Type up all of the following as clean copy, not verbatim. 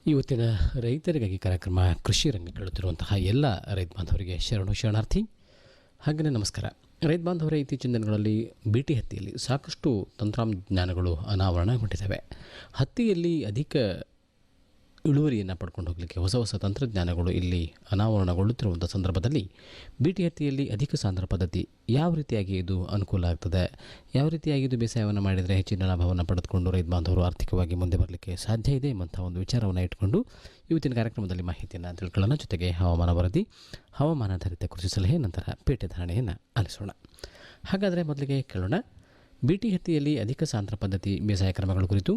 ಇವತ್ತಿನ ರೈತರಿಗಾಗಿ ಕಾರ್ಯಕ್ರಮ ಕೃಷಿ ರಂಗ ಕೇಳುತ್ತಿರುವಂತಹ ಎಲ್ಲ ರೈತ ಬಾಂಧವರಿಗೆ ಶರಣಾರ್ಥಿ ಹಾಗೆಯೇ ನಮಸ್ಕಾರ. ರೈತ ಬಾಂಧವರೇ, ಇತ್ತೀಚಿನ ದಿನಗಳಲ್ಲಿ ಬಿಟಿ ಹತ್ತಿಯಲ್ಲಿ ಸಾಕಷ್ಟು ತಂತ್ರಜ್ಞಾನಗಳು ಅನಾವರಣಗೊಂಡಿದ್ದಾವೆ. ಹತ್ತಿಯಲ್ಲಿ ಅಧಿಕ ಇಳುವರಿಯನ್ನು ಪಡ್ಕೊಂಡು ಹೋಗಲಿಕ್ಕೆ ಹೊಸ ಹೊಸ ತಂತ್ರಜ್ಞಾನಗಳು ಇಲ್ಲಿ ಅನಾವರಣಗೊಳ್ಳುತ್ತಿರುವಂಥ ಸಂದರ್ಭದಲ್ಲಿ ಬಿಟಿ ಹತ್ತಿಯಲ್ಲಿ ಅಧಿಕ ಸಾಂದ್ರ ಪದ್ಧತಿ ಯಾವ ರೀತಿಯಾಗಿ ಇದು ಅನುಕೂಲ ಆಗ್ತದೆ, ಯಾವ ರೀತಿಯಾಗಿ ಇದು ಬೇಸಾಯವನ್ನು ಮಾಡಿದರೆ ಹೆಚ್ಚಿನ ಲಾಭವನ್ನು ಪಡೆದುಕೊಂಡು ರೈತ ಬಾಂಧವರು ಆರ್ಥಿಕವಾಗಿ ಮುಂದೆ ಬರಲಿಕ್ಕೆ ಸಾಧ್ಯ ಇದೆ ಎಂಬಂಥ ಒಂದು ವಿಚಾರವನ್ನು ಇಟ್ಕೊಂಡು ಇವತ್ತಿನ ಕಾರ್ಯಕ್ರಮದಲ್ಲಿ ಮಾಹಿತಿಯನ್ನು ತಿಳ್ಕೊಳ್ಳೋಣ. ಜೊತೆಗೆ ಹವಾಮಾನ ವರದಿ, ಹವಾಮಾನಾಧಾರಿತ ಕೃಷಿ ಸಲಹೆ, ನಂತರ ಪೇಟೆ ಧಾರಣೆಯನ್ನು ಆಲಿಸೋಣ. ಹಾಗಾದರೆ ಮೊದಲಿಗೆ ಕೇಳೋಣ ಬಿಟಿ ಹತ್ತಿಯಲ್ಲಿ ಅಧಿಕ ಸಾಂದ್ರ ಪದ್ಧತಿ ಬೇಸಾಯ ಕ್ರಮಗಳ ಕುರಿತು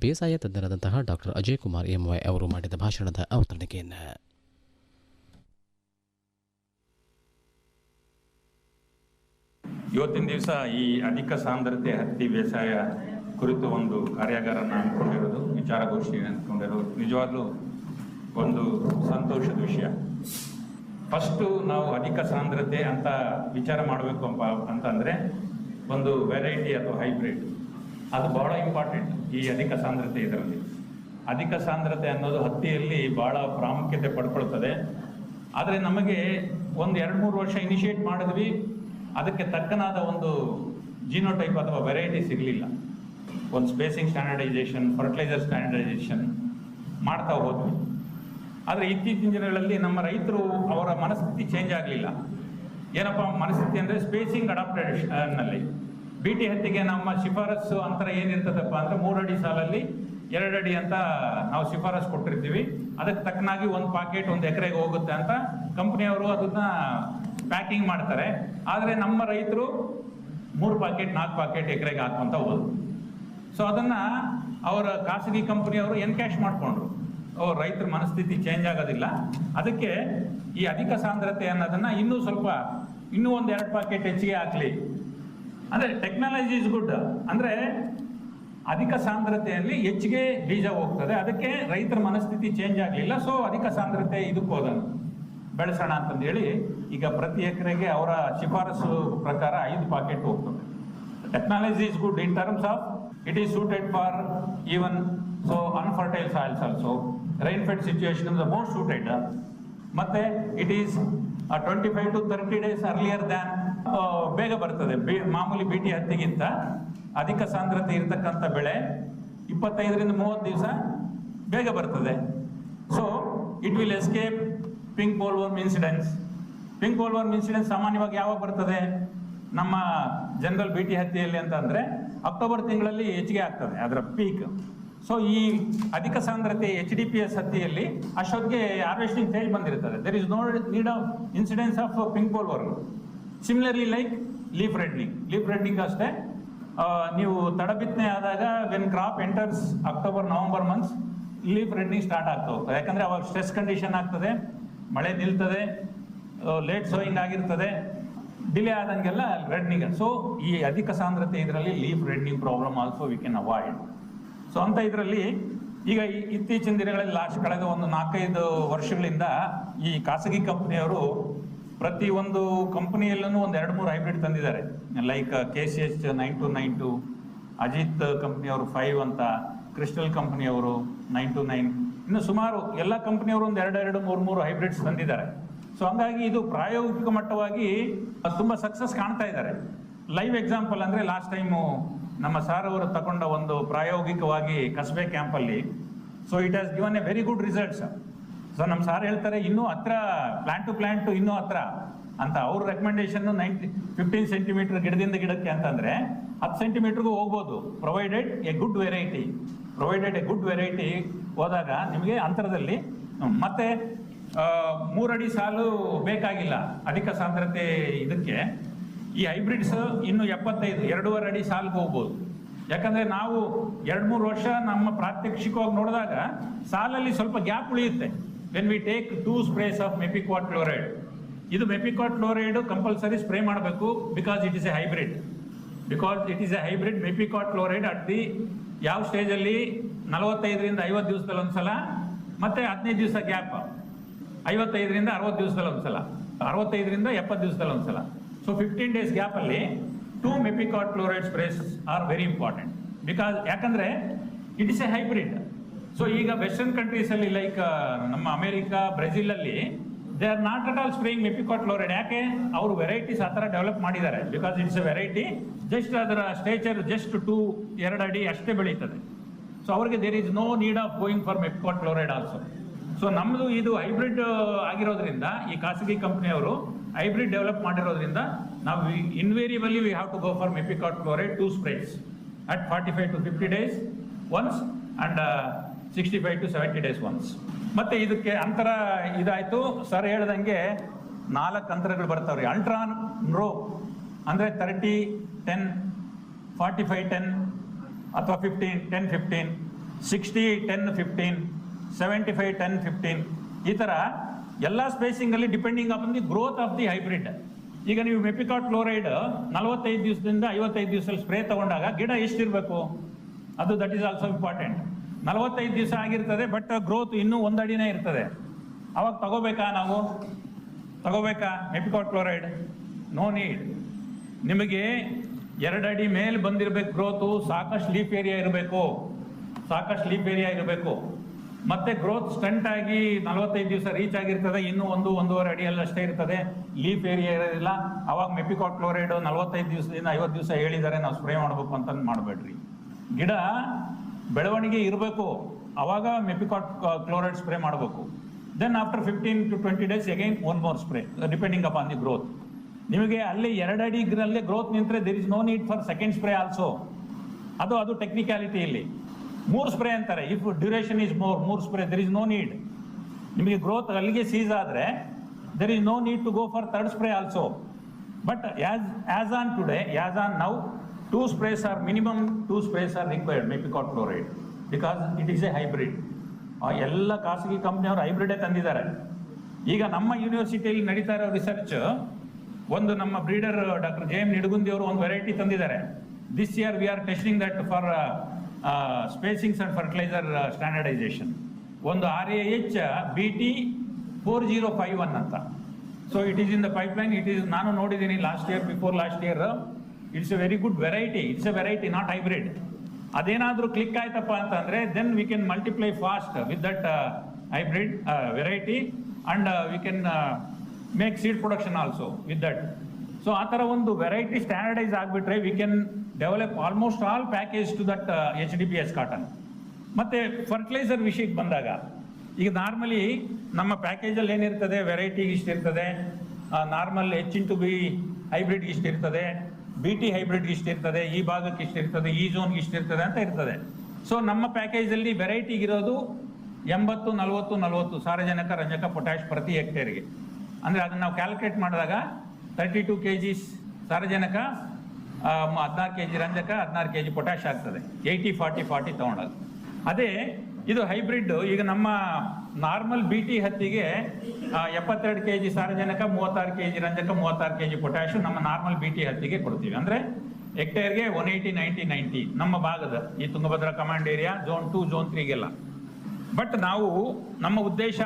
ಬೇಸಾಯ ತಜ್ಞರಾದಂತಹ ಡಾಕ್ಟರ್ ಅಜಯ್ ಕುಮಾರ್ ಎಂವೈ ಅವರು ಮಾಡಿದ ಭಾಷಣದ ಅವತರಣಿಕೆಯನ್ನು. ಇವತ್ತಿನ ದಿವಸ ಈ ಅಧಿಕ ಸಾಂದ್ರತೆ ಹತ್ತಿ ಬೇಸಾಯ ಕುರಿತು ಒಂದು ಕಾರ್ಯಾಗಾರನ ಅಂದ್ಕೊಂಡಿರೋದು, ವಿಚಾರಗೋಷ್ಠಿ ಅಂದ್ಕೊಂಡಿರೋದು ನಿಜವಾಗ್ಲೂ ಒಂದು ಸಂತೋಷದ ವಿಷಯ. ಫಸ್ಟು ನಾವು ಅಧಿಕ ಸಾಂದ್ರತೆ ಅಂತ ವಿಚಾರ ಮಾಡಬೇಕು ಅಂತಂದರೆ ಒಂದು ವೆರೈಟಿ ಅಥವಾ ಹೈಬ್ರಿಡ್, ಅದು ಬಹಳ ಇಂಪಾರ್ಟೆಂಟ್. ಈ ಅಧಿಕ ಸಾಂದ್ರತೆ ಇದರಲ್ಲಿ ಅಧಿಕ ಸಾಂದ್ರತೆ ಅನ್ನೋದು ಹತ್ತಿಯಲ್ಲಿ ಬಹಳ ಪ್ರಾಮುಖ್ಯತೆ ಪಡ್ಕೊಳ್ತದೆ. ಆದರೆ ನಮಗೆ ಒಂದು 2-3 ವರ್ಷ ಇನಿಷಿಯೇಟ್ ಮಾಡಿದ್ವಿ, ಅದಕ್ಕೆ ತಕ್ಕನಾದ ಒಂದು ಜೀನೋಟೈಪ್ ಅಥವಾ ವೆರೈಟಿ ಸಿಗಲಿಲ್ಲ. ಒಂದು ಸ್ಪೇಸಿಂಗ್ ಸ್ಟ್ಯಾಂಡರ್ಡೈಸೇಷನ್, ಫರ್ಟಿಲೈಸರ್ ಸ್ಟ್ಯಾಂಡರ್ಡೈಸೇಷನ್ ಮಾಡ್ತಾ ಹೋದ್ವಿ. ಆದರೆ ಇತ್ತೀಚಿನ ದಿನಗಳಲ್ಲಿ ನಮ್ಮ ರೈತರು ಅವರ ಮನಸ್ಥಿತಿ ಚೇಂಜ್ ಆಗಲಿಲ್ಲ. ಏನಪ್ಪ ಮನಸ್ಥಿತಿ ಅಂದರೆ ಸ್ಪೇಸಿಂಗ್ ಅಡಾಪ್ಟೇಷನ್ನಲ್ಲಿ ಬಿಟಿ ಹತ್ತಿಗೆ ನಮ್ಮ ಶಿಫಾರಸ್ಸು ಅಂತರ ಏನಿರ್ತದಪ್ಪ ಅಂದರೆ 3 ಅಡಿ ಸಾಲಲ್ಲಿ 2 ಅಡಿ ಅಂತ ನಾವು ಶಿಫಾರಸ್ ಕೊಟ್ಟಿರ್ತೀವಿ. ಅದಕ್ಕೆ ತಕ್ಕನಾಗಿ ಒಂದು ಪಾಕೆಟ್ 1 ಎಕರೆಗೆ ಹೋಗುತ್ತೆ ಅಂತ ಕಂಪ್ನಿಯವರು ಅದನ್ನ ಪ್ಯಾಕಿಂಗ್ ಮಾಡ್ತಾರೆ. ಆದರೆ ನಮ್ಮ ರೈತರು 3 ಪಾಕೆಟ್ 4 ಪಾಕೆಟ್ ಎಕರೆಗೆ ಹಾಕುವಂತ ಹೋದ್ರು. ಸೊ ಅದನ್ನ ಅವರ ಖಾಸಗಿ ಕಂಪನಿಯವರು ಎನ್ಕ್ಯಾಶ್ ಮಾಡಿಕೊಂಡ್ರು. ರೈತರ ಮನಸ್ಥಿತಿ ಚೇಂಜ್ ಆಗೋದಿಲ್ಲ. ಅದಕ್ಕೆ ಈ ಅಧಿಕ ಸಾಂದ್ರತೆ ಅನ್ನೋದನ್ನ ಇನ್ನೂ 1-2 ಪಾಕೆಟ್ ಹೆಚ್ಚಿಗೆ ಹಾಕ್ಲಿ ಅಂದರೆ ಟೆಕ್ನಾಲಜಿ ಇಸ್ ಗುಡ್. ಅಂದರೆ ಅಧಿಕ ಸಾಂದ್ರತೆಯಲ್ಲಿ ಹೆಚ್ಚಿಗೆ ಬೀಜ ಹೋಗ್ತದೆ, ಅದಕ್ಕೆ ರೈತರ ಮನಸ್ಥಿತಿ ಚೇಂಜ್ ಆಗಲಿಲ್ಲ. ಸೊ ಅಧಿಕ ಸಾಂದ್ರತೆ ಇದಕ್ಕೆ ಹೋದನು ಬೆಳೆಸೋಣ ಅಂತಂದೇಳಿ ಈಗ ಪ್ರತಿ ಎಕರೆಗೆ ಅವರ ಶಿಫಾರಸು ಪ್ರಕಾರ 5 ಪಾಕೆಟ್ ಹೋಗ್ತದೆ. Technology is good in terms of it is suited for even so unfertile soils also. Rain fed situation is the most suited. ಮತ್ತೆ it is 25 to 30 days earlier than, ಬೇಗ ಬರ್ತದೆ. ಮಾಮೂಲಿ ಬಿಟಿ ಹತ್ತಿಗಿಂತ ಅಧಿಕ ಸಾಂದ್ರತೆ ಇರತಕ್ಕಂಥ ಬೆಳೆ 25ರಿಂದ 30 ದಿವಸ ಬೇಗ ಬರ್ತದೆ. So it will escape pink bollworm incidence. Pink bollworm incidence ಸಾಮಾನ್ಯವಾಗಿ ಯಾವಾಗ ಬರ್ತದೆ ನಮ್ಮ ಜನರಲ್ ಬಿಟಿ ಹತ್ತಿಯಲ್ಲಿ ಅಂತ ಅಂದರೆ ಅಕ್ಟೋಬರ್ ತಿಂಗಳಲ್ಲಿ ಹೆಚ್ಚಿಗೆ ಆಗ್ತದೆ ಅದರ ಪೀಕ್. ಸೊ ಈ ಅಧಿಕ ಸಾಂದ್ರತೆ HDPS ಹತ್ತಿಯಲ್ಲಿ ಅಷ್ಟೊತ್ತಿಗೆ ಹಾರ್ವೆಸ್ಟಿಂಗ್ ಸ್ಟೇಜ್ ಬಂದಿರ್ತದೆ. There is no need of incidence of pink bollworm. Similarly like leaf reddening ಅಷ್ಟೇ. ನೀವು ತಡಬಿತ್ತನೆ ಆದಾಗ when crop enters October November months leaf reddening start ಆಗ್ತಾ ಹೋಗ್ತದೆ. ಯಾಕಂದರೆ ಅವಾಗ ಸ್ಟ್ರೆಸ್ ಕಂಡೀಷನ್ ಆಗ್ತದೆ, ಮಳೆ ನಿಲ್ತದೆ, ಲೇಟ್ ಸೋಯಿಂಗ್ ಆಗಿರ್ತದೆ, ಡಿಲೇ ಆದಂಗೆಲ್ಲ ರೆಡ್ನಿಂಗ್. ಸೊ ಈ ಅಧಿಕ ಸಾಂದ್ರತೆ ಇದರಲ್ಲಿ leaf reddening problem also we can avoid. So ಅಂತ ಇದರಲ್ಲಿ ಈಗ ಇತ್ತೀಚಿನ ದಿನಗಳಲ್ಲಿ ಕಳೆದ ಒಂದು 4-5 ವರ್ಷಗಳಿಂದ ಈ ಖಾಸಗಿ ಕಂಪನಿಯವರು ಪ್ರತಿ ಒಂದು ಕಂಪನಿಯಲ್ಲೂ ಒಂದು 2-3 ಹೈಬ್ರಿಡ್ ತಂದಿದ್ದಾರೆ. ಲೈಕ್ KCH 9292, ಅಜಿತ್ ಕಂಪ್ನಿಯವರು 5 ಅಂತ, ಕ್ರಿಸ್ಟಲ್ ಕಂಪನಿಯವರು 929, ಇನ್ನು ಸುಮಾರು ಎಲ್ಲ ಕಂಪನಿಯವರು ಒಂದು 2-3 ಹೈಬ್ರಿಡ್ಸ್ ತಂದಿದ್ದಾರೆ. ಸೊ ಹಂಗಾಗಿ ಇದು ಪ್ರಾಯೋಗಿಕ ಮಟ್ಟವಾಗಿ ತುಂಬ ಸಕ್ಸಸ್ ಕಾಣ್ತಾ ಇದ್ದಾರೆ. ಲೈವ್ ಎಕ್ಸಾಂಪಲ್ ಅಂದರೆ ಲಾಸ್ಟ್ ಟೈಮು ನಮ್ಮ ಸಾರ್ ಅವರು ತಗೊಂಡ ಒಂದು ಪ್ರಾಯೋಗಿಕವಾಗಿ ಕಸ್ಬೆ ಕ್ಯಾಂಪಲ್ಲಿ. So it has given a very good results. So ನಮ್ಮ ಸಾರ್ ಹೇಳ್ತಾರೆ ಇನ್ನೂ ಹತ್ರ ಪ್ಲಾಂಟ್ ಟು ಪ್ಲಾಂಟ್ ಇನ್ನೂ ಹತ್ರ ಅಂತ. ಅವ್ರ ರೆಕಮೆಂಡೇಶನ್ 15 ಸೆಂಟಿಮೀಟರ್ ಗಿಡದಿಂದ ಗಿಡಕ್ಕೆ ಅಂತಂದ್ರೆ 10 ಸೆಂಟಿಮೀಟರ್ಗೂ ಹೋಗ್ಬೋದು, ಪ್ರೊವೈಡೆಡ್ ಎ ಗುಡ್ ವೆರೈಟಿ ಹೋದಾಗ ನಿಮಗೆ ಅಂತರದಲ್ಲಿ. ಮತ್ತೆ 3 ಅಡಿ ಸಾಲು ಬೇಕಾಗಿಲ್ಲ ಅಧಿಕ ಸಾಂದ್ರತೆ ಇದಕ್ಕೆ. ಈ ಹೈಬ್ರಿಡ್ಸ್ ಇನ್ನು 75 2.5 ಅಡಿ ಸಾಲಿಗೆ ಹೋಗ್ಬೋದು. ಯಾಕಂದ್ರೆ ನಾವು 2-3 ವರ್ಷ ನಮ್ಮ ಪ್ರಾತ್ಯಕ್ಷಿಕವಾಗಿ ನೋಡಿದಾಗ ಸಾಲಲ್ಲಿ ಸ್ವಲ್ಪ ಗ್ಯಾಪ್ ಉಳಿಯುತ್ತೆ. When we take 2 sprays of mepiquat chloride, ಇದು ಮೆಪಿಕ್ವಾಟ್ ಕ್ಲೋರೈಡ್ ಕಂಪಲ್ಸರಿ ಸ್ಪ್ರೇ ಮಾಡಬೇಕು because it is a hybrid. Mepiquat chloride at the ಯಾವ ಸ್ಟೇಜಲ್ಲಿ 45ರಿಂದ 50 ದಿವಸದಲ್ಲಿ ಒಂದ್ಸಲ, ಮತ್ತೆ 15 ದಿವಸ ಗ್ಯಾಪ್, 55ರಿಂದ 60 ದಿವಸದಲ್ಲಿ ಒಂದ್ಸಲ, 65ರಿಂದ 70 ದಿವಸದಲ್ಲಿ ಒಂದ್ಸಲ. ಸೊ 15 days ಗ್ಯಾಪಲ್ಲಿ 2 mepiquat chloride sprays are very important. ಯಾಕಂದ್ರೆ it is a hybrid. So ಈಗ ವೆಸ್ಟರ್ನ್ ಕಂಟ್ರೀಸಲ್ಲಿ ಲೈಕ್ ನಮ್ಮ ಅಮೆರಿಕಾ, ಬ್ರೆಜಿಲಲ್ಲಿ they are not at all spraying mepiquat chloride. ಯಾಕೆ? ಅವರು ವೆರೈಟೀಸ್ ಆ ಥರ ಡೆವಲಪ್ ಮಾಡಿದ್ದಾರೆ. Because it's a variety, just ಅದರ ಸ್ಟೇಚರ್ ಜಸ್ಟ್ 2 ಅಡಿ ಅಷ್ಟೇ ಬೆಳೀತದೆ. ಸೊ ಅವ್ರಿಗೆ there is no need of going for mepiquat chloride also. So ನಮ್ಮದು ಇದು ಹೈಬ್ರಿಡ್ ಆಗಿರೋದ್ರಿಂದ, ಈ ಖಾಸಗಿ ಕಂಪ್ನಿಯವರು ಹೈಬ್ರಿಡ್ ಡೆವಲಪ್ ಮಾಡಿರೋದ್ರಿಂದ ನಾವು invariably we have to go for mepiquat chloride 2 sprays at 45 to 50 days once and 65 to 70 days once. ಮತ್ತೆ ಇದಕ್ಕೆ ಅಂತರ ಇದಾಯ್ತು. ಸರ್ ಹೇಳ್ದಂಗೆ 4 ಅಂತರಗಳು ಬರ್ತಾವ್ರಿ. ಅಲ್ಟ್ರಾನ್ ರೋ ಅಂದರೆ 30, 10, 45, 10 ಅಥವಾ 15, 10, 15, 60, 10, 15, 75, 10, 15 ಈ ಥರ ಎಲ್ಲ ಸ್ಪೇಸಿಂಗಲ್ಲಿ depending on the growth of the hybrid. ಈಗ ನೀವು ಮೆಪಿಕ್ವಾಟ್ ಕ್ಲೋರೈಡ್ 45 ದಿವಸದಿಂದ 55 ದಿವಸದಲ್ಲಿ ಸ್ಪ್ರೇ ತಗೊಂಡಾಗ ಗಿಡ ಎಷ್ಟಿರಬೇಕು, ಅದು ದಟ್ ಈಸ್ ಆಲ್ಸೋ ಇಂಪಾರ್ಟೆಂಟ್. 45 ದಿವಸ ಆಗಿರ್ತದೆ, ಬಟ್ ಗ್ರೋತ್ ಇನ್ನೂ 1 ಅಡಿನೇ ಇರ್ತದೆ. ಅವಾಗ ತಗೋಬೇಕಾ ಮೆಪಿಕ್ವಾಟ್ ಕ್ಲೋರೈಡ್? No need. ನಿಮಗೆ 2 ಅಡಿ ಮೇಲೆ ಬಂದಿರಬೇಕು ಗ್ರೋತು, ಸಾಕಷ್ಟು ಲೀಫ್ ಏರಿಯಾ ಇರಬೇಕು. ಮತ್ತೆ ಗ್ರೋತ್ ಸ್ಟಂಟ್ ಆಗಿ 45 ದಿವಸ ರೀಚ್ ಆಗಿರ್ತದೆ, ಇನ್ನೂ 1-1.5 ಅಡಿಯಲ್ಲಿ ಅಷ್ಟೇ ಇರ್ತದೆ, ಲೀಫ್ ಏರಿಯಾ ಇರೋದಿಲ್ಲ. ಅವಾಗ ಮೆಪಿಕ್ವಾಟ್ ಕ್ಲೋರೈಡ್ 45 ದಿವಸದಿಂದ 50 ದಿವಸ ಹೇಳಿದ್ದಾರೆ ನಾವು ಸ್ಪ್ರೇ ಮಾಡಬೇಕು ಅಂತ ಮಾಡಬೇಡ್ರಿ. ಗಿಡ ಬೆಳವಣಿಗೆ ಇರಬೇಕು, ಅವಾಗ ಮೆಪಿಕ್ವಾಟ್ ಕ್ಲೋರೈಡ್ ಸ್ಪ್ರೇ ಮಾಡಬೇಕು. Then after 15 to 20 days again 1 more spray depending upon the growth. ನಿಮಗೆ ಅಲ್ಲಿ 2 ಅಡಿಗಳಲ್ಲಿ ಗ್ರೋತ್ ನಿಂತರೆ there is no need for second spray also. ಅದು ಟೆಕ್ನಿಕ್ಯಾಲಿಟಿ. ಇಲ್ಲಿ 3 ಸ್ಪ್ರೇ ಅಂತಾರೆ. If duration is 3 spray there is no need. ನಿಮಗೆ growth ಅಲ್ಲಿಗೆ cease ಆದರೆ there is no need to go for 3rd spray also. But as on today, as on now, 2 sprays are minimum, 2 sprays are required mepiquat chloride because it is a hybrid. ಎಲ್ಲ ಖಾಸಗಿ ಕಂಪ್ನಿಯವರು ಹೈಬ್ರಿಡೇ ತಂದಿದ್ದಾರೆ. ಈಗ ನಮ್ಮ ಯೂನಿವರ್ಸಿಟಿಯಲ್ಲಿ ನಡೀತಾ ಇರೋ research, ಒಂದು ನಮ್ಮ breeder doctor JM Nidagundi ಅವರು ಒಂದು ವೆರೈಟಿ ತಂದಿದ್ದಾರೆ. This year we are testing that for spacings and fertiliser standardisation. ಒಂದು RAH BT 4051 ಅಂತ. So it is in the pipeline. ನಾನು ನೋಡಿದ್ದೀನಿ before last year. It's a very good variety. It's a variety, not hybrid. ಅದೇನಾದರೂ click ಆಯ್ತಪ್ಪ ಅಂತಂದ್ರೆ then we can multiply fast with that hybrid variety and we can make seed production also with that. So ಆ ಥರ ಒಂದು variety standardise ಆಗಿಬಿಟ್ರೆ V can develop almost all package to that HDPS cotton. ಮತ್ತೆ fertiliser ವಿಷಯಕ್ಕೆ ಬಂದಾಗ, ಈಗ normally ನಮ್ಮ ಪ್ಯಾಕೇಜಲ್ಲಿ ಏನಿರ್ತದೆ, ವೆರೈಟಿಗೆ ಇಷ್ಟಿರ್ತದೆ, ನಾರ್ಮಲ್ H*B ಹೈಬ್ರಿಡ್ಗೆ ಇಷ್ಟಿರ್ತದೆ, BT ಹೈಬ್ರಿಡ್ಗೆ ಇಷ್ಟಿರ್ತದೆ, ಈ ಭಾಗಕ್ಕೆ ಇಷ್ಟಿರ್ತದೆ, ಈ ಝೋನ್ಗೆ ಇಷ್ಟಿರ್ತದೆ ಅಂತ ಇರ್ತದೆ. ಸೊ ನಮ್ಮ ಪ್ಯಾಕೇಜಲ್ಲಿ ವೆರೈಟಿಗಿರೋದು 80, 40, 40 ಸಾರಜನಕ, ರಂಜಕ, ಪೊಟ್ಯಾಶ್ ಪ್ರತಿ ಹೆಕ್ಟೇರ್ಗೆ. ಅಂದರೆ ಅದನ್ನು ನಾವು ಕ್ಯಾಲ್ಕುಲೇಟ್ ಮಾಡಿದಾಗ 32 kg ಸಾರಜನಕ, 16 kg ರಂಜಕ, 16 kg ಪೊಟ್ಯಾಶ್ ಆಗ್ತದೆ. 80-40-40 ತಗೊಂಡಾಗ. ಅದೇ ಇದು ಹೈಬ್ರಿಡ್. ಈಗ ನಮ್ಮ ನಾರ್ಮಲ್ BT ಹತ್ತಿಗೆ 72 kg ಸಾರಜನಕ, 36 kg ರಂಜಕ, 36 kg ಪೊಟ್ಯಾಶು ನಮ್ಮ ನಾರ್ಮಲ್ BT ಹತ್ತಿಗೆ ಕೊಡ್ತೀವಿ. ಅಂದರೆ ಹೆಕ್ಟೇರ್ಗೆ 180-90-90 ನಮ್ಮ ಭಾಗದ ಈ Tungabhadra command area, Zone 2, Zone 3ಗೆಲ್ಲ. ಬಟ್ ನಮ್ಮ ಉದ್ದೇಶ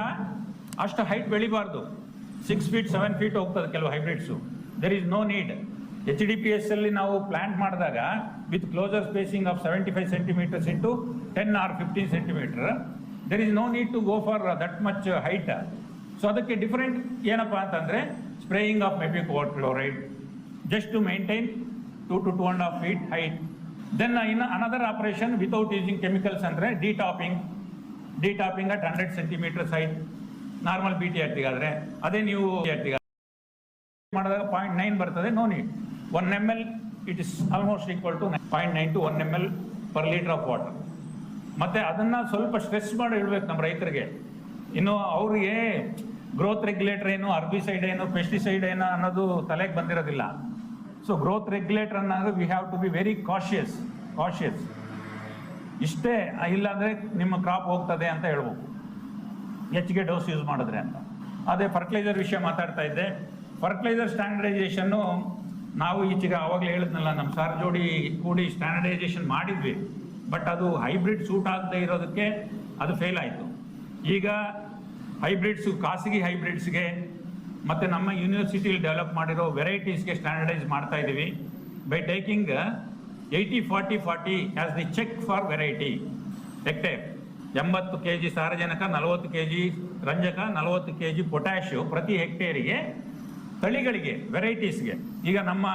ಅಷ್ಟು ಹೈಟ್ ಬೆಳಿಬಾರ್ದು. 6 feet 7 feet ಹೋಗ್ತದೆ ಕೆಲವು hybrids. There is no need. HDPS ಅಲ್ಲಿ ನಾವು ಪ್ಲಾಂಟ್ ಮಾಡಿದಾಗ with closer spacing of 75 centimeters into 10 or 15 centimeters, there is no need to go for that much height. So ಅದಕ್ಕೆ ಡಿಫರೆಂಟ್ ಏನಪ್ಪ ಅಂತಂದರೆ spraying of mepiquat chloride just to maintain 2 to 2.5 feet height Then in another operation without using chemicals ಅಂದರೆ detopping at 100 centimeters height normal BT ಹತ್ತಿಗಾದ್ರೆ, ಅದೇ ನೀವು ಮಾಡಿದಾಗ 0.9 ಬರ್ತದೆ. No need 1 ml it is almost equal to 0.9 to 1 ml per liter of water. ಮತ್ತೆ ಅದನ್ನ ಸ್ವಲ್ಪ stress ಮಾಡಿ ಇಡ್ಬೇಕು ನಮ್ಮ ರೈತರಿಗೆ. ಇನ್ನು ಅವ್ರಿಗೆ ಗ್ರೋತ್ ರೆಗ್ಯುಲೇಟರ್ ಏನು, ಅರ್ಬಿಸೈಡ್ ಏನು, ಪೆಸ್ಟಿಸೈಡ್ ಏನು ಅನ್ನೋದು ತಲೆಗೆ ಬಂದಿರೋದಿಲ್ಲ. ಸೊ ಗ್ರೋತ್ ರೆಗ್ಯುಲೇಟರ್ ಅನ್ನೋದು we have to be very cautious. ಇಷ್ಟೇ, ಇಲ್ಲಾಂದರೆ ನಿಮ್ಮ ಕ್ರಾಪ್ ಹೋಗ್ತದೆ ಅಂತ ಹೇಳ್ಬೇಕು, ಹೆಚ್ಚಿಗೆ ಡೋಸ್ ಯೂಸ್ ಮಾಡಿದ್ರೆ ಅಂತ. ಅದೇ ಫರ್ಟಿಲೈಸರ್ ವಿಷಯ ಮಾತಾಡ್ತಾ ಇದ್ದೆ. ಫರ್ಟಿಲೈಸರ್ ಸ್ಟ್ಯಾಂಡರ್ಡೈಸೇಷನ್ನು ನಾವು ಈಚೆಗೆ ಆವಾಗಲೇ ಹೇಳಿದ್ನಲ್ಲ, ನಮ್ಮ ಸಾರ್ ಜೋಡಿ ಕೂಡಿ ಸ್ಟ್ಯಾಂಡರ್ಡೈಸೇಷನ್ ಮಾಡಿದ್ವಿ. ಬಟ್ ಅದು ಹೈಬ್ರಿಡ್ ಸೂಟ್ ಆಗದೆ ಇರೋದಕ್ಕೆ ಅದು ಫೇಲ್ ಆಯಿತು. ಈಗ ಹೈಬ್ರಿಡ್ಸು, ಖಾಸಗಿ ಹೈಬ್ರಿಡ್ಸ್ಗೆ ಮತ್ತು ನಮ್ಮ ಯೂನಿವರ್ಸಿಟಿಲಿ ಡೆವಲಪ್ ಮಾಡಿರೋ ವೆರೈಟೀಸ್ಗೆ ಸ್ಟ್ಯಾಂಡರ್ಡೈಸ್ ಮಾಡ್ತಾ ಇದ್ದೀವಿ by taking 80-40-40 as the check for variety hectare. 80 kg ಸಾರಜನಕ, 40 kg ರಂಜಕ, 40 kg ಪೊಟ್ಯಾಶು ಪ್ರತಿ ಹೆಕ್ಟೇರಿಗೆ ತಳಿಗಳಿಗೆ, ವೆರೈಟೀಸ್ಗೆ. ಈಗ ನಮ್ಮ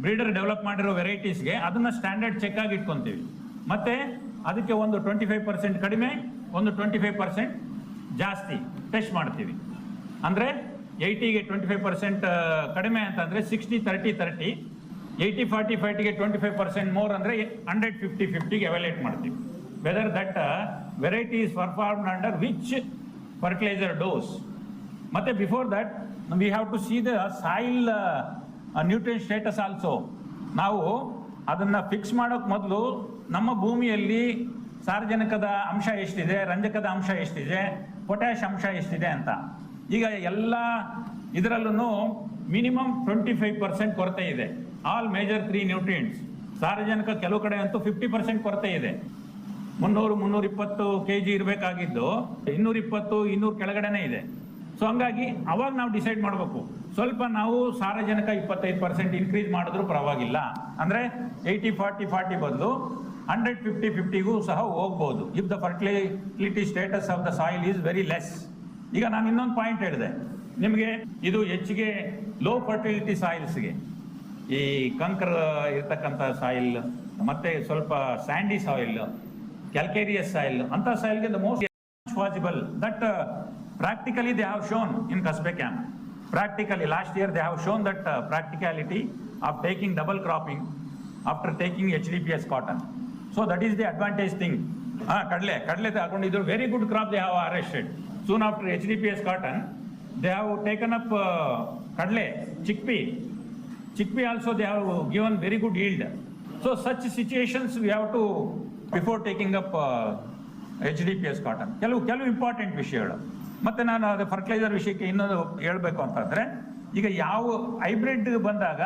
ಬ್ರೀಡರ್ ಡೆವಲಪ್ ಮಾಡಿರೋ ವೆರೈಟೀಸ್ಗೆ ಅದನ್ನು ಸ್ಟ್ಯಾಂಡರ್ಡ್ ಚೆಕ್ ಆಗಿ ಇಟ್ಕೊತೀವಿ. ಮತ್ತು ಅದಕ್ಕೆ ಒಂದು 25% ಕಡಿಮೆ, ಒಂದು 25% ಜಾಸ್ತಿ ಟೆಸ್ಟ್ ಮಾಡ್ತೀವಿ. ಅಂದರೆ 80ಗೆ 25% ಕಡಿಮೆ ಅಂತಂದರೆ 60-30-30, 80-40-50ಗೆ 25% ಮೋರ್ ಅಂದರೆ 100-50-50ಗೆ ಎವ್ಯಾಲ್ಯೂಯೇಟ್ ಮಾಡ್ತೀವಿ. Whether that variety is performed under which fertiliser dose. ಮತ್ತು before that we have to see the soil nutrient status also. ನಾವು ಅದನ್ನು ಫಿಕ್ಸ್ ಮಾಡೋಕ್ಕೆ ಮೊದಲು ನಮ್ಮ ಭೂಮಿಯಲ್ಲಿ ಸಾರಜನಕದ ಅಂಶ ಎಷ್ಟಿದೆ, ರಂಜಕದ ಅಂಶ ಎಷ್ಟಿದೆ, ಪೊಟ್ಯಾಶ್ ಅಂಶ ಎಷ್ಟಿದೆ ಅಂತ. ಈಗ ಎಲ್ಲ ಇದರಲ್ಲೂ ಮಿನಿಮಮ್ 25% ಕೊರತೆ ಇದೆ. All major 3 nutrients. ಸಾರಜನಕ ಕೆಲವು ಕಡೆ ಅಂತೂ 50% ಕೊರತೆ ಇದೆ. 300-320 kg ಇರಬೇಕಾಗಿದ್ದು 220-200 ಕೆಳಗಡೆನೇ ಇದೆ. ಸೊ ಹಂಗಾಗಿ ಅವಾಗ ನಾವು ಡಿಸೈಡ್ ಮಾಡಬೇಕು, ಸ್ವಲ್ಪ ನಾವು ಸಾರಜನಕ 25% ಇನ್ಕ್ರೀಸ್ ಮಾಡಿದ್ರೂ ಪರವಾಗಿಲ್ಲ. ಅಂದರೆ 80-40-40 ಬದಲು 100-50-50ಗೂ ಸಹ ಹೋಗ್ಬೋದು if the fertility status of the soil is very less. ಈಗ ನಾನು ಇನ್ನೊಂದು ಪಾಯಿಂಟ್ ಹೇಳಿದೆ ನಿಮಗೆ, ಇದು ಹೆಚ್ಚಿಗೆ ಲೋ ಫರ್ಟಿಲಿಟಿ ಸಾಯಿಲ್ಸ್ಗೆ, ಈ ಕಂಕರ್ ಇರ್ತಕ್ಕಂಥ ಸಾಯಿಲ್, ಮತ್ತೆ ಸ್ವಲ್ಪ ಸ್ಯಾಂಡಿ ಸಾಯಿಲ್, ಕ್ಯಾಲ್ಕೇರಿಯಸ್ ಸಾಯಿಲ್, ಅಂಥ ಸಾಯಿಲ್ಗೆ the most possible that practically they have shown in Kasbe camp. Practically last year they have shown that practicality of taking double cropping after taking HDPS cotton. So that is the advantage thing. Kadle thakondidu very good crop they have harvested. Soon after HDPS cotton they have taken up kadle, chickpea also they have given very good yield. So such situations we have to, before taking up HDPS cotton, ಕೆಲವು important ವಿಷಯಗಳು. ಮತ್ತು ನಾನು ಅದು fertiliser ವಿಷಯಕ್ಕೆ ಇನ್ನೊಂದು ಹೇಳಬೇಕು ಅಂತಂದರೆ, ಈಗ ಯಾವ ಹೈಬ್ರಿಡ್ ಬಂದಾಗ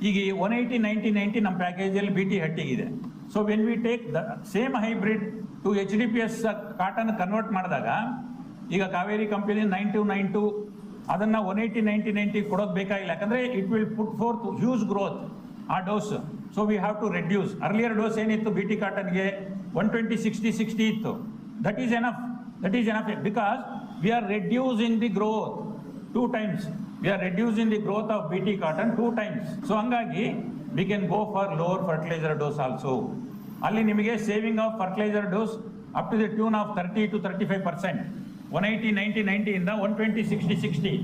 ಈಗ 180-90-90 ನಮ್ಮ ಪ್ಯಾಕೇಜಲ್ಲಿ BT ಹಟ್ಟಿಗಿದೆ. So when we take the same hybrid to HDPS cotton convert ಮಾಡಿದಾಗ, ಈಗ ಕಾವೇರಿ ಕಂಪನಿ 9292 ಅದನ್ನು 180-90-90 ಕೊಡೋದು ಬೇಕಾಗಿಲ್ಲ, ಯಾಕಂದರೆ it will put forth huge growth ಆ dose. So we have to reduce. Earlier dose ಏನಿತ್ತು BT ಕಾಟನ್ಗೆ 120-60-60 ಇತ್ತು. That is enough because we are reducing the growth 2 times. We are reducing the growth of BT cotton 2 times. So hangagi we can go for lower fertilizer dose also. Alli nimage saving of fertilizer dose up to the tune of 30-35%. 180-90-90 inda 120-60-60.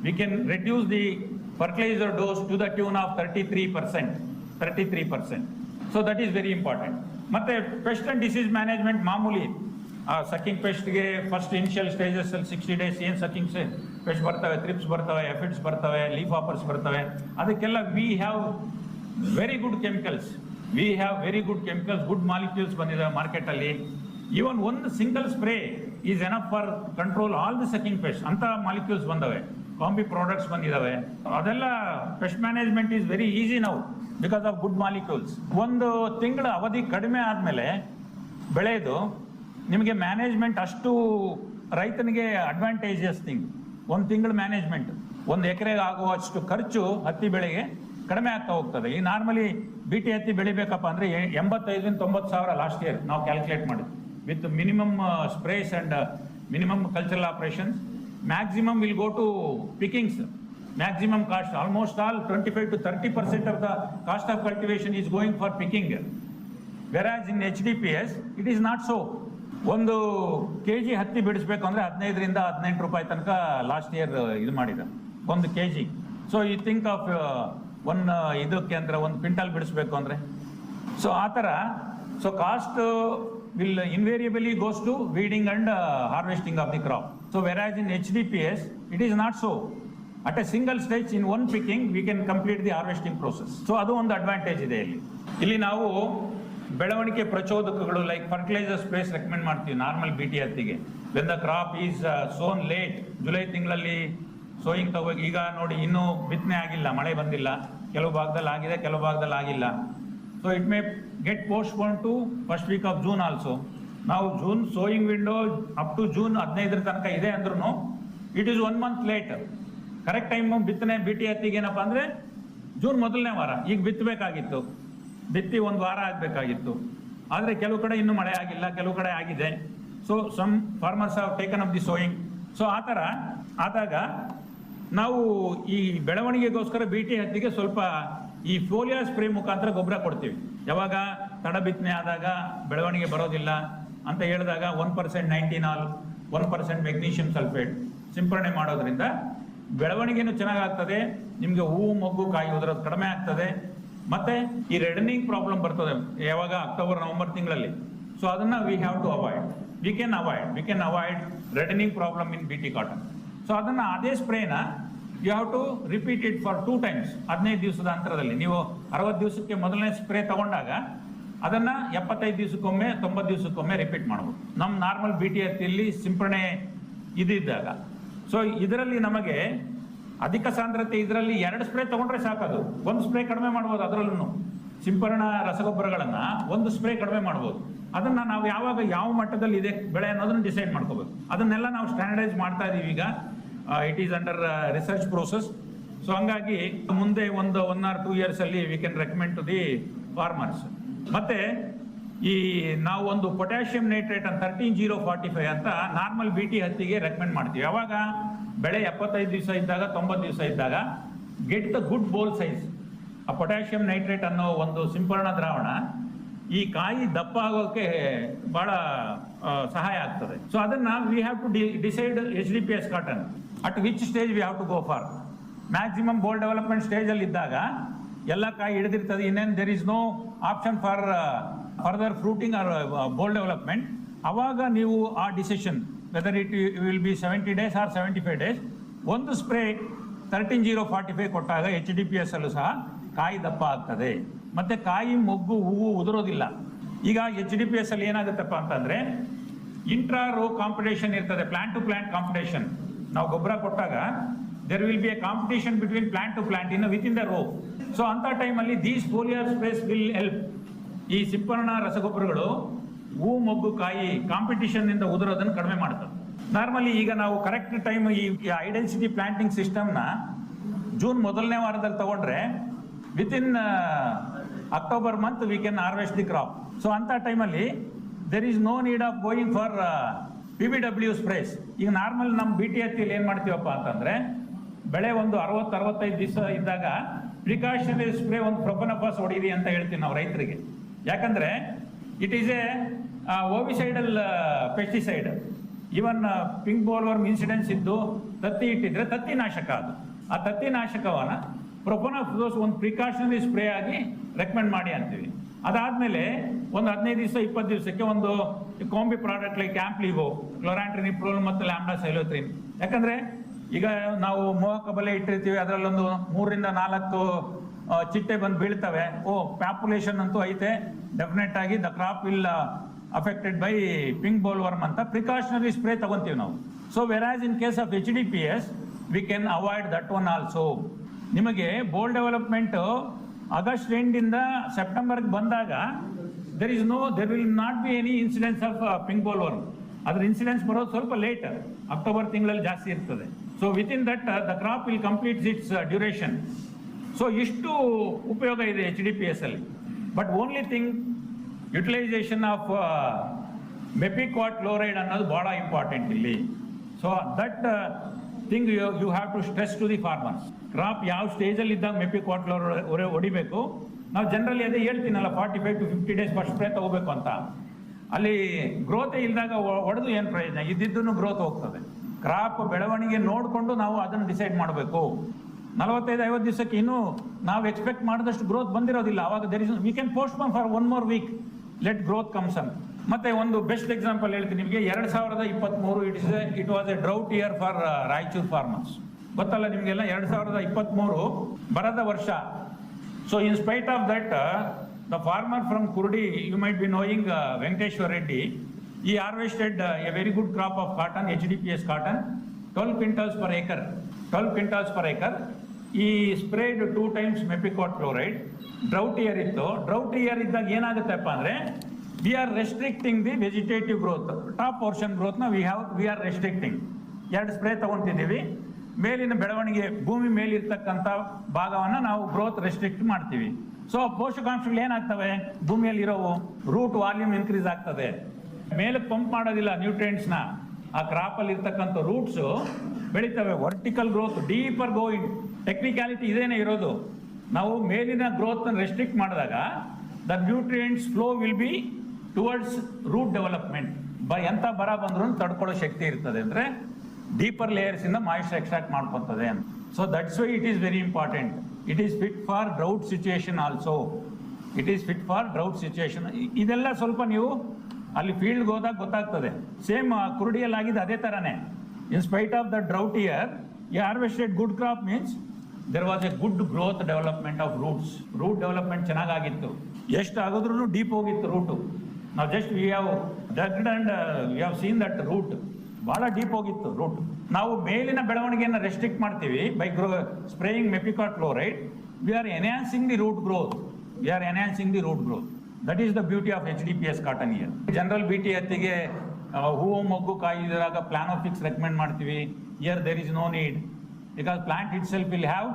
We can reduce the fertilizer dose to the tune of 33%. So that is very important. Matte pest and disease management ಮಾಮೂಲಿ sucking ಪೆಸ್ಟ್ಗೆ first initial ಸ್ಟೇಜಸ್ಸಲ್ಲಿ 60 days ಏನು sucking pest ಬರ್ತವೆ, thrips ಬರ್ತವೆ, aphids ಬರ್ತವೆ, leaf ಆಪರ್ಸ್ ಬರ್ತವೆ, ಅದಕ್ಕೆಲ್ಲ we have very good chemicals. Good molecules ಬಂದಿದ್ದಾವೆ ಮಾರ್ಕೆಟಲ್ಲಿ. Even ಒಂದು single spray is enough for control all the sucking pest. ಅಂಥ ಮಾಲಿಕ್ಯೂಲ್ಸ್ ಬಂದವೆ, ಕಾಂಬಿ ಪ್ರಾಡಕ್ಟ್ಸ್ ಬಂದಿದ್ದಾವೆ. ಅದೆಲ್ಲ pest management is very easy now because of good molecules. ಒಂದು ತಿಂಗಳ ಅವಧಿ ಕಡಿಮೆ ಆದಮೇಲೆ ಬೆಳೆಯೋದು ನಿಮಗೆ ಮ್ಯಾನೇಜ್ಮೆಂಟ್ ಅಷ್ಟು ರೈತನಿಗೆ ಅಡ್ವಾಂಟೇಜಸ್ ಥಿಂಗ್. ಒಂದು ತಿಂಗಳ ಮ್ಯಾನೇಜ್ಮೆಂಟ್, 1 ಎಕರೆಗೆ ಆಗುವಷ್ಟು ಖರ್ಚು ಹತ್ತಿ ಬೆಳೆಗೆ ಕಡಿಮೆ ಆಗ್ತಾ ಹೋಗ್ತದೆ. ಈ ನಾರ್ಮಲಿ BT ಹತ್ತಿ ಬೆಳಿಬೇಕಪ್ಪ ಅಂದರೆ 85-90 ಸಾವಿರ ಲಾಸ್ಟ್ ಇಯರ್ ನಾವು ಕ್ಯಾಲ್ಕುಲೇಟ್ ಮಾಡಿದ್ವಿ with minimum sprays and minimum cultural operations. Maximum will go to pickings. Maximum cost almost all 25-30% of the cost of cultivation is going for picking. Whereas in HDPS it is not so. ಒಂದು kg ಹತ್ತಿ ಬಿಡಿಸ್ಬೇಕು ಅಂದರೆ 15ರಿಂದ 18 ರೂಪಾಯಿ ತನಕ last year ಇದು ಮಾಡಿದ ಒಂದು kg. So you think of ಇದಕ್ಕೆ ಅಂದರೆ ಒಂದು ಕ್ವಿಂಟಲ್ ಬಿಡಿಸ್ಬೇಕು ಅಂದರೆ. ಸೊ ಆ ಥರ so cost will invariably goes to weeding and harvesting of the crop. So whereas in HDPS it is not so. At a single stage in one picking we can complete the harvesting process. So ಅದು ಒಂದು advantage ಇದೆ ಇಲ್ಲಿ ನಾವು ಬೆಳವಣಿಗೆ ಪ್ರಚೋದಕಗಳು like fertiliser sprays recommend ಮಾಡ್ತೀವಿ normal BT ಹತ್ತಿಗೆ. When the crop is sown late, July ತಿಂಗಳಲ್ಲಿ ಸೋಯಿಂಗ್ ತಗೋಗಿ, ಈಗ ನೋಡಿ ಇನ್ನೂ ಬಿತ್ತನೆ ಆಗಿಲ್ಲ, ಮಳೆ ಬಂದಿಲ್ಲ, ಕೆಲವು ಭಾಗದಲ್ಲಿ ಆಗಿದೆ, ಕೆಲವು ಭಾಗದಲ್ಲಿ ಆಗಿಲ್ಲ. So it may get postpone to first week of June also. ನಾವು June sowing window up to June 15 ತನಕ ಇದೆ ಅಂದ್ರೂ it is 1 month late. Correct time ಬಿತ್ತನೆ BT ಹತ್ತಿಗೆ ಏನಪ್ಪ ಅಂದರೆ ಜೂನ್ ಮೊದಲನೇ ವಾರ. ಈಗ ಬಿತ್ತಬೇಕಾಗಿತ್ತು, ಬಿತ್ತಿ 1 ವಾರ ಆಗಬೇಕಾಗಿತ್ತು. ಆದರೆ ಕೆಲವು ಕಡೆ ಇನ್ನೂ ಮಳೆ ಆಗಿಲ್ಲ, ಕೆಲವು ಕಡೆ ಆಗಿದೆ. So some farmers have taken up the sowing. So ಆ ಥರ ಆದಾಗ ನಾವು ಈ ಬೆಳವಣಿಗೆಗೋಸ್ಕರ BT ಹತ್ತಿಗೆ ಸ್ವಲ್ಪ ಈ ಫೋಲಿಯಾ ಸ್ಪ್ರೇ ಮುಖಾಂತರ ಗೊಬ್ಬರ ಕೊಡ್ತೀವಿ. ಯಾವಾಗ ತಡ ಬಿತ್ತನೆ ಆದಾಗ ಬೆಳವಣಿಗೆ ಬರೋದಿಲ್ಲ ಅಂತ ಹೇಳಿದಾಗ 1% 19 1% ಮೆಗ್ನೀಷಿಯಂ ಸಲ್ಫೇಟ್ ಸಿಂಪರಣೆ ಮಾಡೋದ್ರಿಂದ ಬೆಳವಣಿಗೆನೂ ಚೆನ್ನಾಗಾಗ್ತದೆ, ನಿಮಗೆ ಹೂವು ಮೊಗ್ಗು ಕಾಯಿ ಉದುರೋದು ಕಡಿಮೆ ಆಗ್ತದೆ. ಮತ್ತೆ ಈ ರೆಡನಿಂಗ್ ಪ್ರಾಬ್ಲಮ್ ಬರ್ತದೆ ಯಾವಾಗ ಅಕ್ಟೋಬರ್ ನವೆಂಬರ್ ತಿಂಗಳಲ್ಲಿ. ಸೊ ಅದನ್ನು we can avoid reddening problem in BT cotton. So ಅದನ್ನು ಅದೇ ಸ್ಪ್ರೇನ you have to repeat it for 2 times 15 ದಿವಸದ ಅಂತರದಲ್ಲಿ. ನೀವು 60 ದಿವಸಕ್ಕೆ ಮೊದಲನೇ ಸ್ಪ್ರೇ ತಗೊಂಡಾಗ ಅದನ್ನು 75 ದಿವಸಕ್ಕೊಮ್ಮೆ 90 ದಿವಸಕ್ಕೊಮ್ಮೆ ರಿಪೀಟ್ ಮಾಡ್ಬೋದು. ನಮ್ಮ ನಾರ್ಮಲ್ BT ಹತ್ತಿಯಲ್ಲಿ ಸಿಂಪರಣೆ ಇದ್ದಾಗ. ಸೊ ಇದರಲ್ಲಿ ನಮಗೆ ಅಧಿಕ ಸಾಂದ್ರತೆ ಇದರಲ್ಲಿ 2 ಸ್ಪ್ರೇ ತಗೊಂಡ್ರೆ ಸಾಕದು. 1 ಸ್ಪ್ರೇ ಕಡಿಮೆ ಮಾಡ್ಬೋದು. ಅದರಲ್ಲೂ ಸಿಂಪರಣಾ ರಸಗೊಬ್ಬರಗಳನ್ನು 1 ಸ್ಪ್ರೇ ಕಡಿಮೆ ಮಾಡ್ಬೋದು. ಅದನ್ನು ನಾವು ಯಾವಾಗ ಯಾವ ಮಟ್ಟದಲ್ಲಿ ಇದೆ ಬೆಳೆ ಅನ್ನೋದನ್ನು ಡಿಸೈಡ್ ಮಾಡ್ಕೋಬೇಕು. ಅದನ್ನೆಲ್ಲ ನಾವು ಸ್ಟ್ಯಾಂಡರ್ಡೈಸ್ ಮಾಡ್ತಾ ಇದ್ದೀವಿ ಈಗ. It is under research process. So ಹಂಗಾಗಿ ಮುಂದೆ 1 or 2 years ಅಲ್ಲಿ we can recommend to the farmers. ಮತ್ತೆ ಈ ನಾವು ಒಂದು ಪೊಟ್ಯಾಷಿಯಂ ನೈಟ್ರೇಟ್ ಅಂತ 13-0-45 ಅಂತ ನಾರ್ಮಲ್ BT ಹತ್ತಿಗೆ ರೆಕಮೆಂಡ್ ಮಾಡ್ತೀವಿ. ಯಾವಾಗ ಬೆಳೆ 75 ದಿವಸ ಇದ್ದಾಗ 90 ದಿವಸ ಇದ್ದಾಗ get the good bowl size. ಆ ಪೊಟ್ಯಾಷಿಯಂ ನೈಟ್ರೇಟ್ ಅನ್ನೋ ಒಂದು ಸಿಂಪರಣಾ ದ್ರಾವಣ ಈ ಕಾಯಿ ದಪ್ಪ ಆಗೋಕ್ಕೆ ಬಹಳ ಸಹಾಯ ಆಗ್ತದೆ. ಸೊ ಅದನ್ನ we have to decide HDPS cotton at which stage we have to go for. Maximum boll development ಸ್ಟೇಜಲ್ಲಿ ಇದ್ದಾಗ ಎಲ್ಲ ಕಾಯಿ ಹಿಡಿದಿರ್ತದೆ, ಇನ್ನೇನು there is no option for further fruiting or boll development. ಅವಾಗ ನೀವು ಆ decision whether it will be 70 days or 75 days ಒಂದು ಸ್ಪ್ರೇ 13-0-45 ಕೊಟ್ಟಾಗ HDPS ಅಲ್ಲೂ ಸಹ ಕಾಯಿ ದಪ್ಪ ಆಗ್ತದೆ, ಮತ್ತೆ ಕಾಯಿ ಮೊಗ್ಗು ಹೂವು ಉದುರೋದಿಲ್ಲ. ಈಗ HDPS ಅಲ್ಲಿ ಏನಾಗುತ್ತಪ್ಪ ಅಂತಂದ್ರೆ ಇಂಟ್ರಾ ರೋ ಕಾಂಪಿಟೇಷನ್ ಇರ್ತದೆ, ಪ್ಲಾಂಟ್ ಟು ಪ್ಲಾಂಟ್ ಕಾಂಪಿಟೇಷನ್. ನಾವು ಗೊಬ್ಬರ ಕೊಟ್ಟಾಗ there will be a competition between plant to plant within the row. So ಅಂತ ಟೈಮಲ್ಲಿ these foliar sprays will help. ಈ ಸಿಂಪರಣಾ ರಸಗೊಬ್ಬರಗಳು ಹೂ ಮೊಗ್ಗು ಕಾಯಿ ಕಾಂಪಿಟೇಷನ್ ಇಂದ ಉದುರೋದನ್ನು ಕಡಿಮೆ ಮಾಡ್ತದೆ. ನಾರ್ಮಲಿ ಈಗ ನಾವು ಕರೆಕ್ಟ್ ಟೈಮ್ ಈ ಐಡೆನ್ಸಿಟಿ ಪ್ಲಾಂಟಿಂಗ್ ಸಿಸ್ಟಮ್ನ ಜೂನ್ ಮೊದಲನೇ ವಾರದಲ್ಲಿ ತಗೊಂಡ್ರೆ within October month we can harvest the crop. So ಅಂತ ಟೈಮಲ್ಲಿ there is no need of going for PBW sprays. ಈಗ ನಾರ್ಮಲ್ ನಮ್ಮ BT ಹತ್ತಿಯಲ್ಲಿ ಏನು ಮಾಡ್ತೀವಪ್ಪ ಅಂತಂದ್ರೆ ಬೆಳೆ ಒಂದು 60-65 ದಿವಸ ಇದ್ದಾಗ ಪ್ರಿಕಾಷನರಿ ಸ್ಪ್ರೇ ಒಂದು ಪ್ರೊಪನಫಾಸ್ ಹೊಡೀರಿ ಅಂತ ಹೇಳ್ತೀವಿ ನಾವು ರೈತರಿಗೆ. ಯಾಕಂದ್ರೆ it is a ovicidal pesticide. Even pink bollworm incidence ಇದ್ದು ತತ್ತಿ ಇಟ್ಟಿದ್ರೆ ತತ್ತಿ ನಾಶಕ ಅದು. ಆ ತತ್ತಿ ನಾಶಕವನ್ನ ಪ್ರೊಪನಫಾಸ್ ಒಂದು ಪ್ರಿಕಾಷನರಿ ಸ್ಪ್ರೇ ಆಗಿ ರೆಕಮೆಂಡ್ ಮಾಡಿ ಅಂತೀವಿ. ಅದಾದಮೇಲೆ ಒಂದು 15 ದಿವಸ 20 ದಿವಸಕ್ಕೆ ಒಂದು ಕಾಂಬಿ ಪ್ರಾಡಕ್ಟ್ ಲೈಕ್ ಆಂಪ್ಲಿಗೋ, ಕ್ಲೋರಾಂಟ್ರಿನಿಪ್ರೋಲ್ ಮತ್ತು ಲ್ಯಾಂಬ್ಡಾಸೈಲೋತ್ರಿನ್. ಯಾಕಂದರೆ ಈಗ ನಾವು ಮೋಹಕ ಬಲೆ ಇಟ್ಟಿರ್ತೀವಿ, ಅದರಲ್ಲೊಂದು 3-4 ಚಿಟ್ಟೆ ಬಂದು ಬೀಳ್ತವೆ. ಪ್ಯಾಪುಲೇಷನ್ ಅಂತೂ ಐತೆ, ಡೆಫಿನೆಟ್ ಆಗಿ the crop will affected by pink bollworm ಅಂತ ಪ್ರಿಕಾಷನರಿ ಸ್ಪ್ರೇ ತಗೊಂತೀವಿ ನಾವು. So whereas in case of HDPS we can avoid that one also. ನಿಮಗೆ ಬೋಲ್ ಡೆವಲಪ್ಮೆಂಟ್ ಆಗಸ್ಟ್ ಎಂಡಿಂದ ಸೆಪ್ಟೆಂಬರ್ಗೆ ಬಂದಾಗ there will not be any incidence of pink bollworm. ಅದ್ರ incidence ಬರೋದು ಸ್ವಲ್ಪ ಲೇಟ್, ಅಕ್ಟೋಬರ್ ತಿಂಗಳಲ್ಲಿ ಜಾಸ್ತಿ ಇರ್ತದೆ. So within that the crop will complete its duration. So ಇಷ್ಟು ಉಪಯೋಗ ಇದೆ HDPS ಅಲ್ಲಿ. But only thing utilisation of mepiquat chloride ಅನ್ನೋದು ಬಹಳ ಇಂಪಾರ್ಟೆಂಟ್ ಇಲ್ಲಿ. So that thing you have to stress to the farmers. Crop ಯಾವ ಸ್ಟೇಜಲ್ಲಿ ಇದ್ದಾಗ ಮೆಪಿಕ್ವಾಟ್ ಕ್ಲೋರೈಡ್ ಹೊಡಿಬೇಕು, ನಾವು ಜನರಲಿ ಅದೇ ಹೇಳ್ತೀನಲ್ಲ 45 to 50 ಡೇಸ್ ಫಸ್ಟ್ ಸ್ಪ್ರೇ ತಗೋಬೇಕು ಅಂತ. ಅಲ್ಲಿ ಗ್ರೋತೆ ಇಲ್ದಾಗ ಹೊಡೆದು ಏನು ಪ್ರಯೋಜನ, ಇದ್ದಿದ್ದನ್ನು ಗ್ರೋತ್ ಹೋಗ್ತದೆ. ಕ್ರಾಪ್ ಬೆಳವಣಿಗೆ ನೋಡಿಕೊಂಡು ನಾವು ಅದನ್ನು ಡಿಸೈಡ್ ಮಾಡಬೇಕು. 45-50 ದಿವಸಕ್ಕೆ ಇನ್ನೂ ನಾವು ಎಕ್ಸ್ಪೆಕ್ಟ್ ಮಾಡಿದಷ್ಟು ಗ್ರೋತ್ ಬಂದಿರೋದಿಲ್ಲ. ಅವಾಗ we can postpone for 1 more week, let growth comes ಅಂತ. ಮತ್ತೆ ಒಂದು ಬೆಸ್ಟ್ ಎಕ್ಸಾಂಪಲ್ ಹೇಳ್ತೀನಿ ನಿಮಗೆ. 2023 it was a drought year for Raichur farmers. ಗೊತ್ತಲ್ಲ ನಿಮಗೆಲ್ಲ, 2023 ಬರದ ವರ್ಷ. So in spite of that, the farmer from Kurdi, you might be knowing Venkateshwara Reddy, he harvested a very good crop of cotton, HDPS cotton, 12 quintals per acre. 12 quintals per acre. He sprayed 2 times mepicot chloride. Drought year ಇತ್ತು. Drought year ಇದ್ದಾಗ ಏನಾಗುತ್ತಪ್ಪ ಅಂದರೆ, we are restricting the vegetative growth. Top portion ಗ್ರೋತ್ನ we are restricting. 2 spray ತಗೊತಿದ್ದೀವಿ. ಮೇಲಿನ ಬೆಳವಣಿಗೆ, ಭೂಮಿ ಮೇಲಿರ್ತಕ್ಕಂಥ ಭಾಗವನ್ನು ನಾವು ಗ್ರೋತ್ ರೆಸ್ಟ್ರಿಕ್ಟ್ ಮಾಡ್ತೀವಿ. ಸೊ ಪೋಷಕಾಂಶಗಳು ಏನಾಗ್ತವೆ, ಭೂಮಿಯಲ್ಲಿ ಇರೋವು ರೂಟ್ ವಾಲ್ಯೂಮ್ ಇನ್ಕ್ರೀಸ್ ಆಗ್ತದೆ. ಮೇಲಕ್ಕೆ ಪಂಪ್ ಮಾಡೋದಿಲ್ಲ ನ್ಯೂಟ್ರಿಯೆಂಟ್ಸ್ನ. ಆ ಕ್ರಾಪಲ್ಲಿ ಇರ್ತಕ್ಕಂಥ ರೂಟ್ಸು ಬೆಳೀತವೆ. Vertical growth, deeper going. Technicality ಇದೇನೇ ಇರೋದು. ನಾವು ಮೇಲಿನ ಗ್ರೋತ್ನ ರೆಸ್ಟ್ರಿಕ್ಟ್ ಮಾಡಿದಾಗ the nutrients flow will be towards root development. ಎಂಥ ಬರ ಬಂದ್ರೂ ತಡ್ಕೊಳ್ಳೋ ಶಕ್ತಿ ಇರ್ತದೆ. ಅಂದರೆ ಡೀಪರ್ ಲೇಯರ್ಸಿಂದ ಮಾಯಿಶ್ಚರ್ ಎಕ್ಸ್ಟ್ರಾಕ್ಟ್ ಮಾಡ್ಕೊತದೆ ಅಂತ. So that's why it is very important. It is fit for drought situation also. It is fit for drought situation. ಇದೆಲ್ಲ ಸ್ವಲ್ಪ ನೀವು ಅಲ್ಲಿ ಫೀಲ್ಡ್ಗೆ ಹೋದಾಗ ಗೊತ್ತಾಗ್ತದೆ. ಸೇಮ್ ಕುರುಡಿಯಲ್ಲಿ ಆಗಿದೆ ಅದೇ ಥರನೇ. In spite of the drought year, you harvested good crop means there was a good growth development of roots. Root development ಚೆನ್ನಾಗಿತ್ತು. ಎಷ್ಟು ಆಗಿದ್ರೂ ಡೀಪ್ ಹೋಗಿತ್ತು ರೂಟು. ನಾವು just we have dugged and we have seen that root ಭಾಳ deep ಹೋಗಿತ್ತು root. ನಾವು ಮೇಲಿನ ಬೆಳವಣಿಗೆಯನ್ನು ರೆಸ್ಟ್ರಿಕ್ಟ್ ಮಾಡ್ತೀವಿ by spraying mepiquat chloride. We are enhancing the root growth. That is the beauty of HDPS cotton year. General BT ಹತ್ತಿಗೆ ಹೂವು ಮೊಗ್ಗು ಕಾಯಿ ಇದ್ರಾಗ ಪ್ಲಾನೋಫಿಕ್ಸ್ ರೆಕಮೆಂಡ್ ಮಾಡ್ತೀವಿ. Year there is no need, because plant itself will have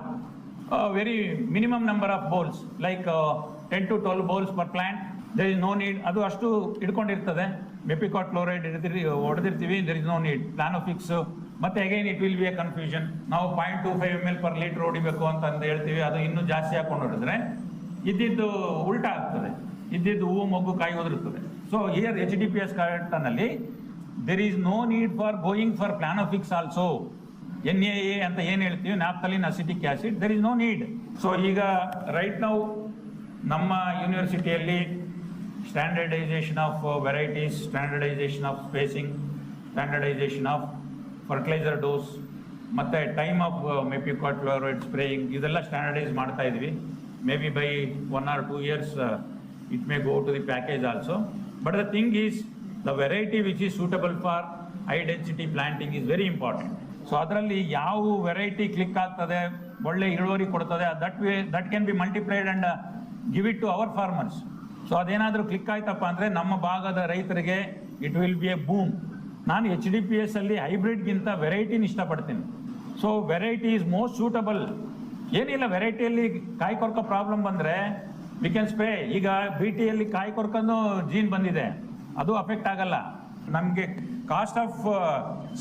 very minimum number of bolls, like 10 to 12 bolls per plant. There is no need. ಅದು ಅಷ್ಟು ಇಟ್ಕೊಂಡಿರ್ತದೆ. Mepiquat chloride ಹೊಡೆದಿರ್ತೀವಿ, there is no need. Planofix ಮತ್ತೆ again it will be a confusion. ನಾವು 0.25 ml per liter ಹೊಡಿಬೇಕು ಅಂತ ಹೇಳ್ತೀವಿ. ಅದು ಇನ್ನೂ ಜಾಸ್ತಿ ಹಾಕೊಂಡು ಹೊಡೆದ್ರೆ ಇದ್ದಿದ್ದು ಉಲ್ಟಾ ಆಗ್ತದೆ. ಇದ್ದಿದ್ದು ಹೂವು ಮೊಗ್ಗು ಕಾಯಿ ಓದಿರ್ತದೆ. ಸೊ ಹಿಯರ್ HDPS ಕಾಟನಲ್ಲಿ there is no need for going for Planofix also. NAA ಅಂತ ಏನು ಹೇಳ್ತೀವಿ, naphthalene acetic acid, there is no need. So ಈಗ ರೈಟ್ ನಾವು ನಮ್ಮ ಯೂನಿವರ್ಸಿಟಿಯಲ್ಲಿ standardisation of varieties, standardisation of spacing, standardisation of fertiliser dose ಮತ್ತು time of mepiquat chloride spraying, ಇದೆಲ್ಲ standardise ಮಾಡ್ತಾ ಇದ್ವಿ. Maybe by 1 or 2 years it may go to the package also. But the thing is, the variety which is suitable for high density planting is very important. So ಅದರಲ್ಲಿ ಯಾವ variety click ಆಗ್ತದೆ, ಒಳ್ಳೆ ಇಳುವರಿ ಕೊಡ್ತದೆ, that can be multiplied and give it to our farmers. So ಅದೇನಾದರೂ click ಆಯ್ತಪ್ಪ ಅಂದರೆ ನಮ್ಮ ಭಾಗದ ರೈತರಿಗೆ it will be a boom. ನಾನು HDPS ಅಲ್ಲಿ ಹೈಬ್ರಿಡ್ಗಿಂತ ವೆರೈಟಿನ ಇಷ್ಟಪಡ್ತೀನಿ. So variety is most suitable. ಏನಿಲ್ಲ, ವೆರೈಟಿಯಲ್ಲಿ ಕಾಯಿ ಕೊರಕ ಪ್ರಾಬ್ಲಮ್ ಬಂದರೆ ವಿ ಕ್ಯಾನ್ ಸ್ಪ್ರೇ. ಈಗ BTಯಲ್ಲಿ ಕಾಯಿ ಕೊರಕನ್ನು ಜೀನ್ ಬಂದಿದೆ, ಅದು ಅಫೆಕ್ಟ್ ಆಗಲ್ಲ. ನಮಗೆ ಕಾಸ್ಟ್ ಆಫ್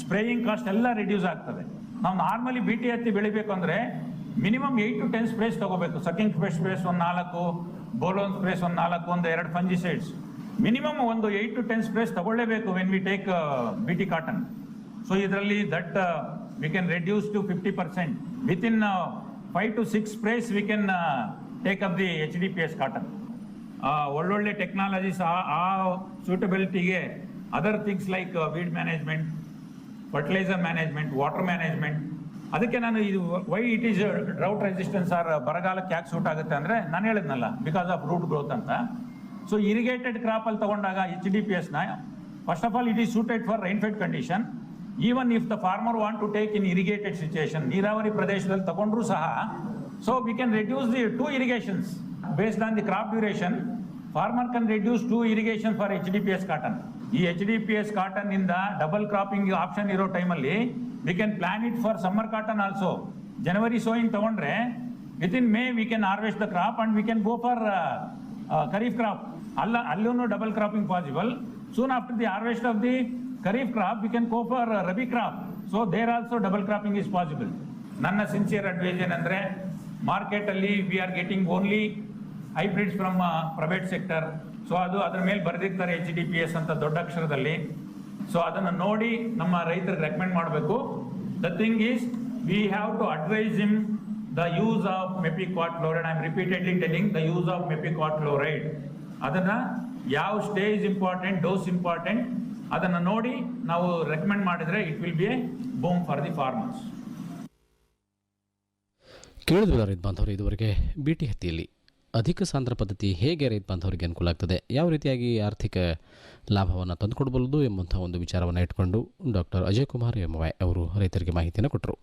ಸ್ಪ್ರೇಯಿಂಗ್ ಕಾಸ್ಟ್ ಎಲ್ಲ ರಿಡ್ಯೂಸ್ ಆಗ್ತದೆ. ನಾವು ನಾರ್ಮಲಿ BT ಹತ್ತಿ ಬೆಳಿಬೇಕು ಅಂದರೆ ಮಿನಿಮಮ್ 8 to 10 ಸ್ಪ್ರೇಸ್ ತೊಗೋಬೇಕು. ಸಕಿಂಗ್ ಸ್ಪ್ರೇಸ್ ಒಂದು 4, ಬೋಲೋನ್ ಸ್ಪ್ರೇಸ್ ಒಂದು 4, ಒಂದು 2 ಫಂಜಿಸೈಡ್ಸ್. ಮಿನಿಮಮ್ ಒಂದು 8 to 10 ಸ್ಪ್ರೇಸ್ ತಗೊಳ್ಳೇಬೇಕು when we take BT cotton. So ಇದರಲ್ಲಿ that we can reduce to 50%. Within 5 to 6 sprays we can take up the HDPS cotton. ಒಳ್ಳೊಳ್ಳೆ technologies ಆ ಸೂಟಬಿಲಿಟಿಗೆ other things like weed management, fertiliser management, water management. ಅದಕ್ಕೆ ನಾನು ಇದು why it is drought resistance or ಬರಗಾಲಕ್ಕೆ ಯಾಕೆ suit ಆಗುತ್ತೆ ಅಂದರೆ ನಾನು ಹೇಳಿದ್ನಲ್ಲ, ಬಿಕಾಸ್ ಆಫ್ ರೂಟ್ ಗ್ರೋತ್ ಅಂತ. ಸೊ ಇರಿಗೇಟೆಡ್ ಕ್ರಾಪಲ್ಲಿ ತಗೊಂಡಾಗ HDPSನ first of all it is suited for rainfed condition. Even if the farmer want to take in irrigated situation, ನೀರಾವರಿ ಪ್ರದೇಶದಲ್ಲಿ ತಗೊಂಡ್ರೂ ಸಹ, so we can reduce the 2 irrigations based on the crop duration. Farmer can reduce 2 irrigation for HDPS cotton. ಈ HDPS cotton ಇಂದ double cropping option ಇರೋ ಟೈಮಲ್ಲಿ we can plan it for summer cotton also. January sowing ತಗೊಂಡ್ರೆ within May we can harvest the crop and we can go for kharif crop. ಅಲ್ಲೂ double cropping possible. Soon after the harvest of the kharif crop we can go for rabi crop. So there also double cropping is possible. ನನ್ನ sincere advice ಏನಂದರೆ, ಮಾರ್ಕೆಟಲ್ಲಿ we are getting only hybrids from private sector. So ಅದು ಅದರ ಮೇಲೆ ಬರೆದಿರ್ತಾರೆ HDPS ಅಂತ ದೊಡ್ಡ ಅಕ್ಷರದಲ್ಲಿ. So ಅದನ್ನು ನೋಡಿ ನಮ್ಮ ರೈತರಿಗೆ ರೆಕಮೆಂಡ್ ಮಾಡಬೇಕು. The thing is we have to advise him the use of mepiquat chloride. I am repeatedly telling the use of mepiquat chloride. ಅದನ್ನು ಯಾವ ಸ್ಟೇಜ್ ಇಂಪಾರ್ಟೆಂಟ್, ಡೋಸ್ ಇಂಪಾರ್ಟೆಂಟ್, ಅದನ್ನು ನೋಡಿ ನಾವು ರೆಕಮೆಂಡ್ ಮಾಡಿದರೆ it will be a boom for the farmers. ಕೇಳಿದ್ವಲ್ಲ ರೈತ ಬಾಂಧವರು, ಇದುವರೆಗೆ ಬಿಟಿ ಹತ್ತಿಯಲ್ಲಿ ಅಧಿಕ ಸಾಂದ್ರ ಪದ್ಧತಿ ಹೇಗೆ ರೈತ ಬಾಂಧವರಿಗೆ ಅನುಕೂಲ ಆಗ್ತದೆ, ಯಾವ ರೀತಿಯಾಗಿ ಆರ್ಥಿಕ ಲಾಭವನ್ನು ತಂದುಕೊಡ್ಬೋದು ಎಂಬಂಥ ಒಂದು ವಿಚಾರವನ್ನು ಇಟ್ಕೊಂಡು doctor Ajay Kumar M Y ಅವರು ರೈತರಿಗೆ ಮಾಹಿತಿಯನ್ನು ಕೊಟ್ಟರು.